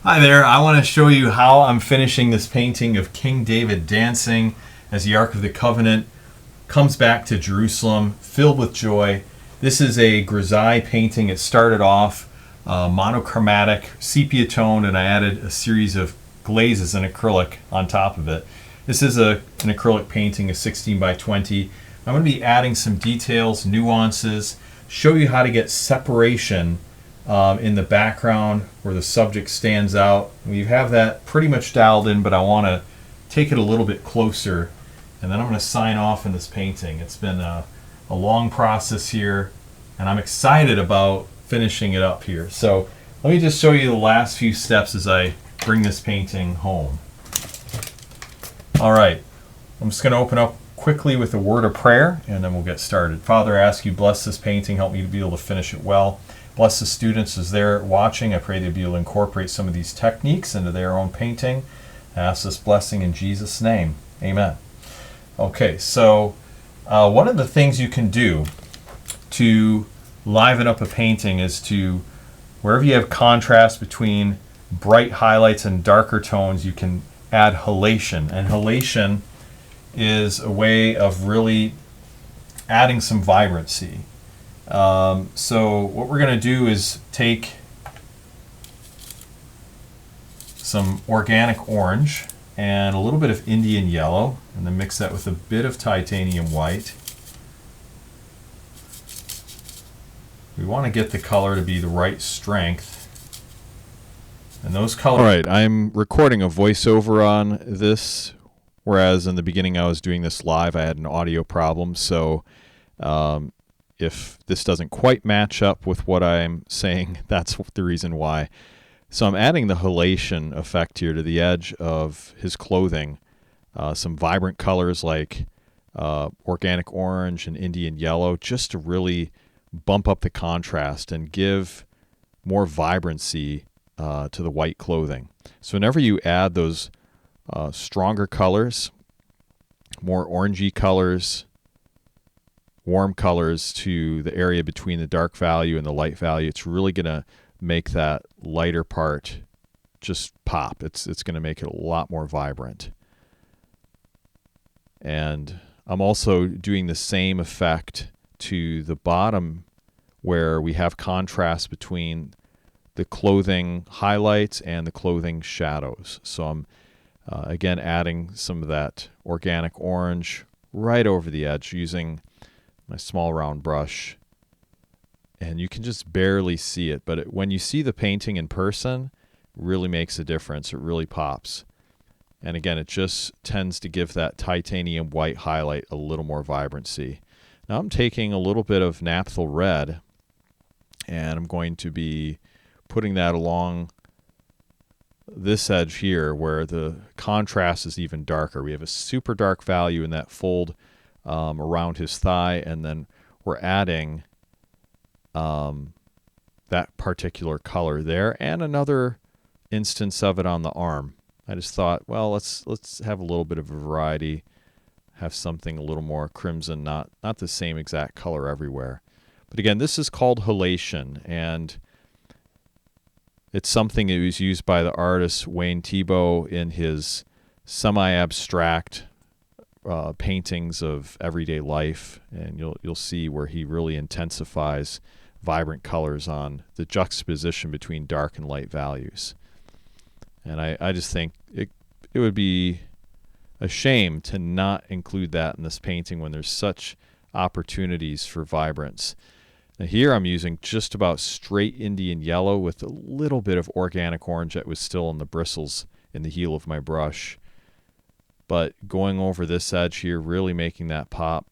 Hi there, I want to show you how I'm finishing this painting of King David dancing as the Ark of the Covenant comes back to Jerusalem filled with joy. This is a Grisaille painting. It started off monochromatic, sepia toned, and I added a series of glazes and acrylic on top of it. This is an acrylic painting, a 16 by 20. I'm going to be adding some details, nuances, show you how to get separation in the background where the subject stands out. We have that pretty much dialed in, but I want to take it a little bit closer, and then I'm going to sign off in this painting. It's been a long process here, and I'm excited about finishing it up here. So let me just show you the last few steps as I bring this painting home. All right, I'm just going to open up quickly with a word of prayer, and then we'll get started. Father, I ask you bless this painting, help me to be able to finish it well. Bless the students as they're watching. I pray they'll be able to incorporate some of these techniques into their own painting. I ask this blessing in Jesus' name. Amen. Okay, so one of the things you can do to liven up a painting is to, wherever you have contrast between bright highlights and darker tones, you can add halation. And halation is a way of really adding some vibrancy. So what we're going to do is take some organic orange and a little bit of Indian yellow, and then mix that with a bit of titanium white. We want to get the color to be the right strength. And those colors... All right, I'm recording a voiceover on this, whereas in the beginning I was doing this live. I had an audio problem, so if this doesn't quite match up with what I'm saying, that's the reason why. So I'm adding the halation effect here to the edge of his clothing. Some vibrant colors like organic orange and Indian yellow, just to really bump up the contrast and give more vibrancy to the white clothing. So whenever you add those stronger colors, more orangey colors, warm colors to the area between the dark value and the light value, it's really going to make that lighter part just pop. It's going to make it a lot more vibrant. And I'm also doing the same effect to the bottom where we have contrast between the clothing highlights and the clothing shadows. So I'm again adding some of that organic orange right over the edge using my small round brush, and you can just barely see it, but when you see the painting in person, it really makes a difference. It really pops. And again, it just tends to give that titanium white highlight a little more vibrancy. Now I'm taking a little bit of naphthyl red, and I'm going to be putting that along this edge here where the contrast is even darker. We have a super dark value in that fold around his thigh, and then we're adding that particular color there, and another instance of it on the arm. I just thought, well, let's have a little bit of a variety, have something a little more crimson, not the same exact color everywhere. But again, this is called halation, and it's something that was used by the artist Wayne Thiebaud in his semi-abstract paintings of everyday life, and you'll see where he really intensifies vibrant colors on the juxtaposition between dark and light values. And I just think it would be a shame to not include that in this painting when there's such opportunities for vibrance. Now here I'm using just about straight Indian yellow with a little bit of organic orange that was still in the bristles in the heel of my brush. But going over this edge here, really making that pop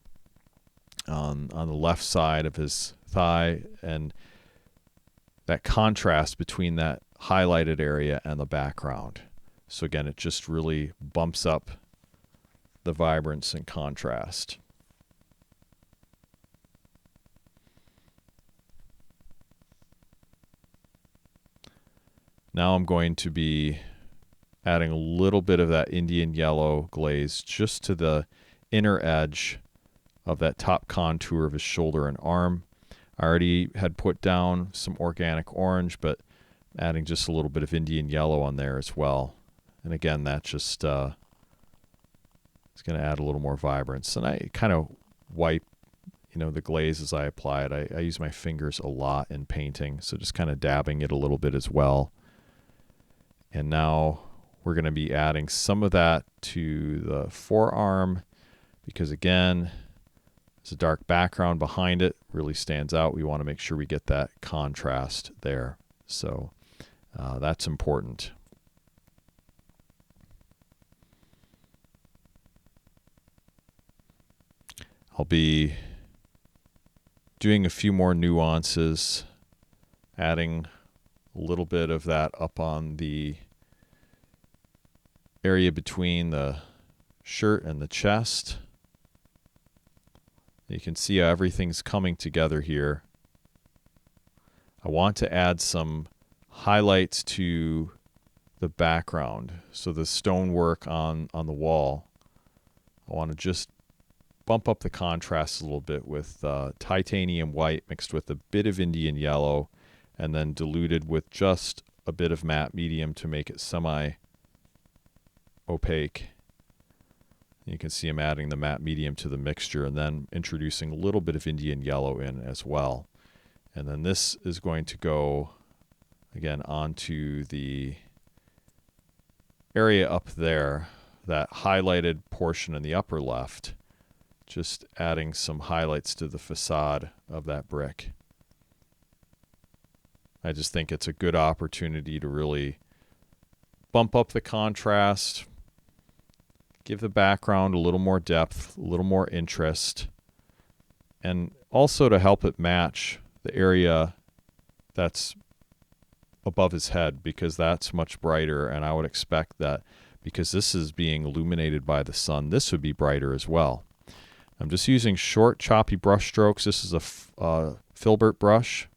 on the left side of his thigh, and that contrast between that highlighted area and the background. So again, it just really bumps up the vibrance and contrast. Now I'm going to be adding a little bit of that Indian yellow glaze just to the inner edge of that top contour of his shoulder and arm. I already had put down some organic orange, but Adding just a little bit of Indian yellow on there as well. And again, that just it's going to add a little more vibrance. And I kind of wipe, the glaze as I apply it. I use my fingers a lot in painting, so just kind of dabbing it a little bit as well. And now we're going to be adding some of that to the forearm because, again, there's a dark background behind it, really stands out. We want to make sure we get that contrast there. So that's important. I'll be doing a few more nuances, adding a little bit of that up on the area between the shirt and the chest. You can see how everything's coming together here. I want to add some highlights to the background. So the stonework on the wall, I want to just bump up the contrast a little bit with titanium white mixed with a bit of Indian yellow and then diluted with just a bit of matte medium to make it semi-opaque. You can see I'm adding the matte medium to the mixture and then introducing a little bit of Indian yellow in as well. And then this is going to go, again, onto the area up there, that highlighted portion in the upper left, just adding some highlights to the facade of that brick. I just think it's a good opportunity to really bump up the contrast, give the background a little more depth, a little more interest, and also to help it match the area that's above his head because that's much brighter, and I would expect that because this is being illuminated by the sun, this would be brighter as well. I'm just using short, choppy brush strokes. This is a filbert brush,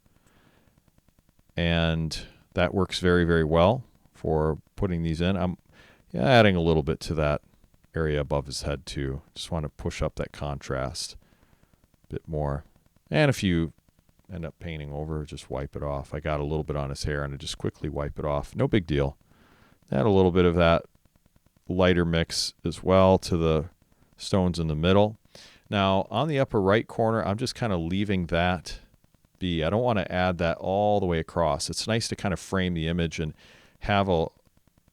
and that works very, very well for putting these in. I'm adding a little bit to that area above his head too. Just want to push up that contrast a bit more. And if you end up painting over, just wipe it off. I got a little bit on his hair and I just quickly wipe it off. No big deal. Add a little bit of that lighter mix as well to the stones in the middle. Now on the upper right corner, I'm just kind of leaving that be. I don't want to add that all the way across. It's nice to kind of frame the image and have a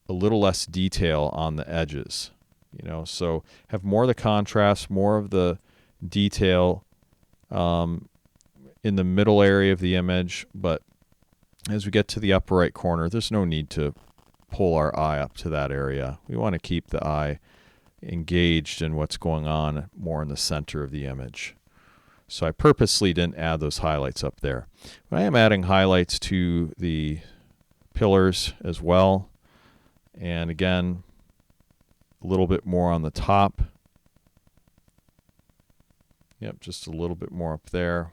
little less detail on the edges, so have more of the contrast, more of the detail in the middle area of the image. But as we get to the upper right corner, there's no need to pull our eye up to that area. We want to keep the eye engaged in what's going on more in the center of the image. So I purposely didn't add those highlights up there. But I am adding highlights to the pillars as well. And again, a little bit more on the top. Yep, just a little bit more up there.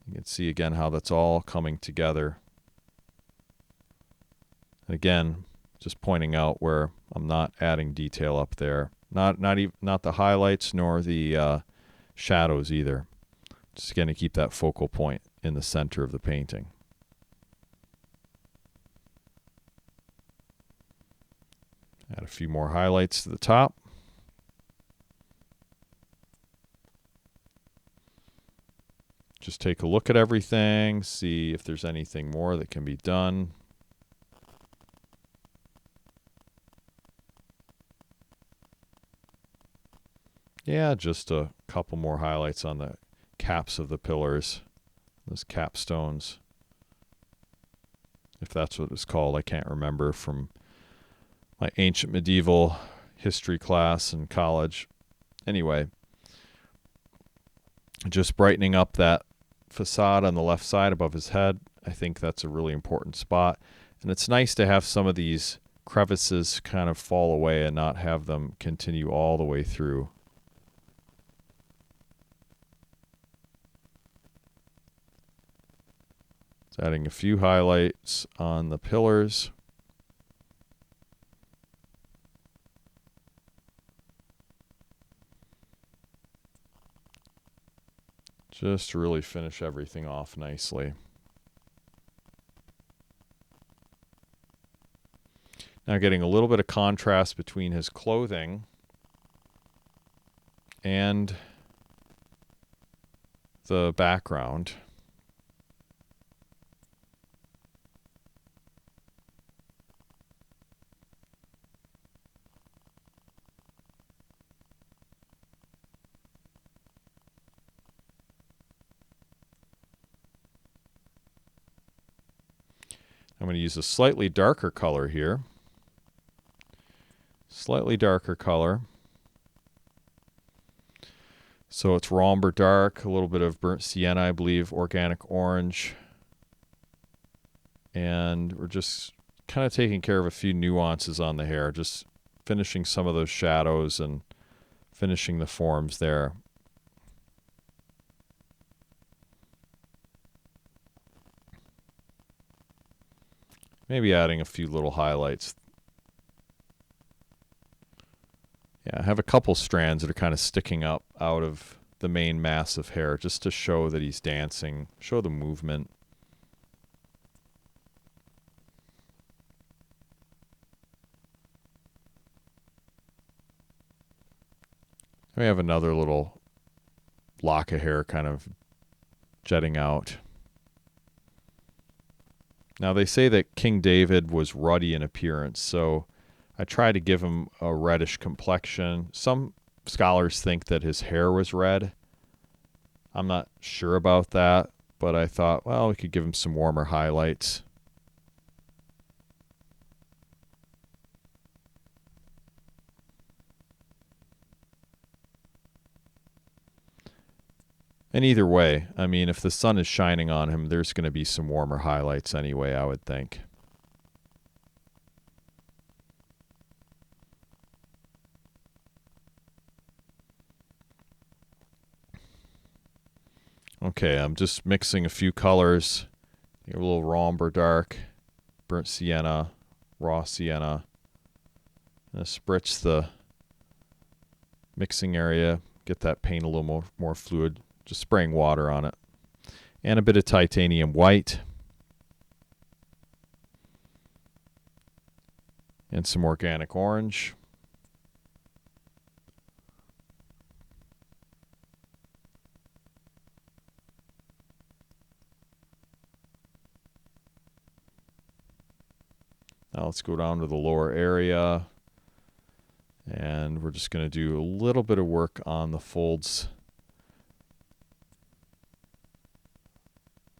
You can see again how that's all coming together. And again, just pointing out where I'm not adding detail up there. Not the highlights nor the shadows either. Just going to keep that focal point in the center of the painting. Add a few more highlights to the top. Just take a look at everything, see if there's anything more that can be done. Yeah, just a couple more highlights on the caps of the pillars, those capstones, if that's what it's called. I can't remember from my ancient medieval history class in college. Anyway, just brightening up that facade on the left side above his head. I think that's a really important spot. And it's nice to have some of these crevices kind of fall away and not have them continue all the way through. So adding a few highlights on the pillars. Just to really finish everything off nicely. Now getting a little bit of contrast between his clothing and the background. I'm going to use a slightly darker color here. Slightly darker color. So it's Romber dark, a little bit of burnt sienna, I believe, organic orange. And we're just kind of taking care of a few nuances on the hair, just finishing some of those shadows and finishing the forms there. Maybe adding a few little highlights. Yeah, I have a couple strands that are kind of sticking up out of the main mass of hair just to show that he's dancing, show the movement. We have another little lock of hair kind of jetting out. Now they say that King David was ruddy in appearance, so I try to give him a reddish complexion. Some scholars think that his hair was red. I'm not sure about that, but I thought, well, we could give him some warmer highlights. And either way, I mean, if the sun is shining on him, there's going to be some warmer highlights anyway, I would think. Okay, I'm just mixing a few colors. A little Romber dark, burnt sienna, raw sienna. And spritz the mixing area, get that paint a little more fluid. Just spraying water on it. And a bit of titanium white. And some organic orange. Now let's go down to the lower area. And we're just going to do a little bit of work on the folds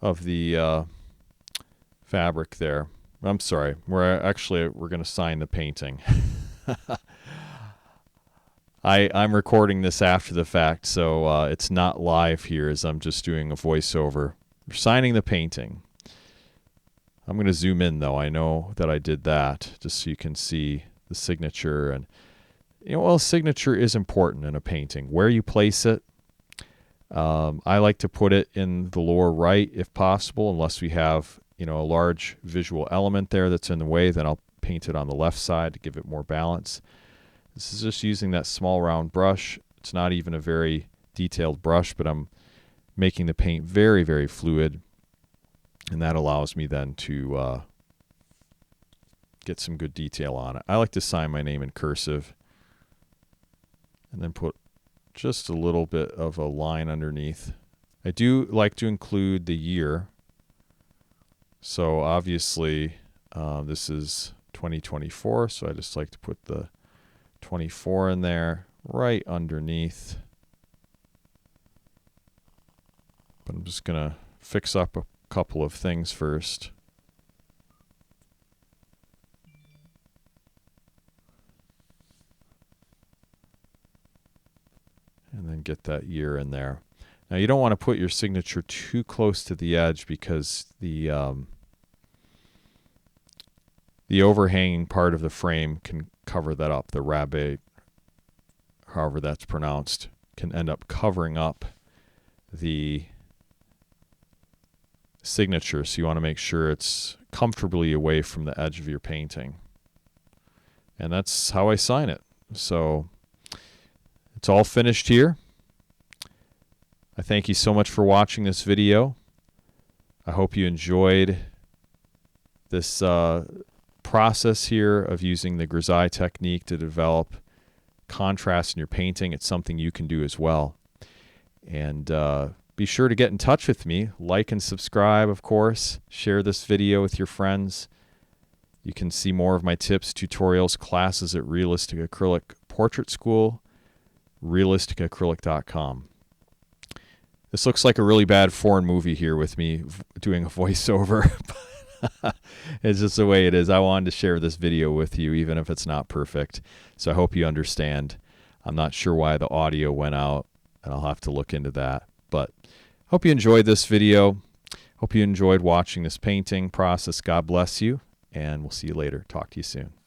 of the fabric there. I'm sorry. We're going to sign the painting. I'm recording this after the fact, so it's not live here as I'm just doing a voiceover. We're signing the painting. I'm going to zoom in, though. I know that I did that just so you can see the signature. And, you know, well, signature is important in a painting. Where you place it, I like to put it in the lower right if possible, unless we have, you know, a large visual element there that's in the way, then I'll paint it on the left side to give it more balance. This is just using that small round brush. It's not even a very detailed brush, but I'm making the paint very, very fluid, and that allows me then to get some good detail on it. I like to sign my name in cursive and then put just a little bit of a line underneath. I do like to include the year. So obviously this is 2024, so I just like to put the 24 in there right underneath. But I'm just going to fix up a couple of things first. And then get that year in there. Now you don't want to put your signature too close to the edge because the overhanging part of the frame can cover that up. The rabe, however that's pronounced, can end up covering up the signature. So you want to make sure it's comfortably away from the edge of your painting. And that's how I sign it. So it's all finished here. I thank you so much for watching this video. I hope you enjoyed this process here of using the Grisaille technique to develop contrast in your painting. It's something you can do as well. And be sure to get in touch with me. Like and subscribe, of course. Share this video with your friends. You can see more of my tips, tutorials, classes at Realistic Acrylic Portrait School, realisticacrylic.com. This looks like a really bad foreign movie here with me doing a voiceover. It's just the way it is. I wanted to share this video with you, even if it's not perfect. So I hope you understand. I'm not sure why the audio went out, and I'll have to look into that. But hope you enjoyed this video. Hope you enjoyed watching this painting process. God bless you, and we'll see you later. Talk to you soon.